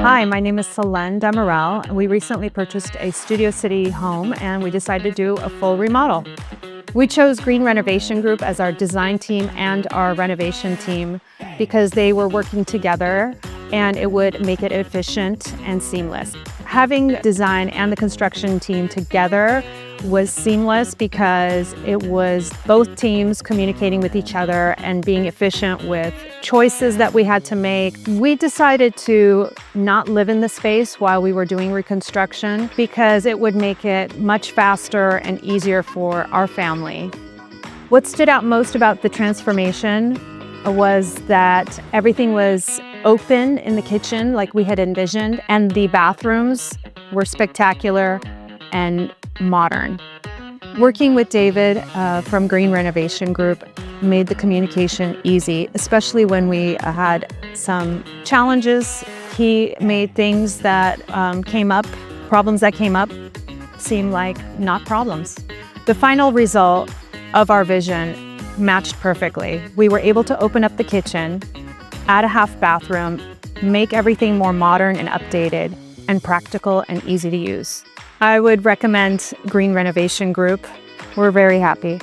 Hi, my name is Selen and we recently purchased a Studio City home and we decided to do a full remodel. We chose Green Renovation Group as our design team and our renovation team because they were working together and it would make it efficient and seamless. Having design and the construction team together was seamless because it was both teams communicating with each other and being efficient with choices that we had to make. We decided to not live in the space while we were doing reconstruction because it would make it much faster and easier for our family. What stood out most about the transformation was that everything was open in the kitchen like we had envisioned, and the bathrooms were spectacular and modern. Working with David from Green Renovation Group made the communication easy, especially when we had some challenges. He made things that problems that came up, seem like not problems. The final result of our vision matched perfectly. We were able to open up the kitchen, add a half bathroom, make everything more modern and updated and practical and easy to use. I would recommend Green Renovation Group. We're very happy.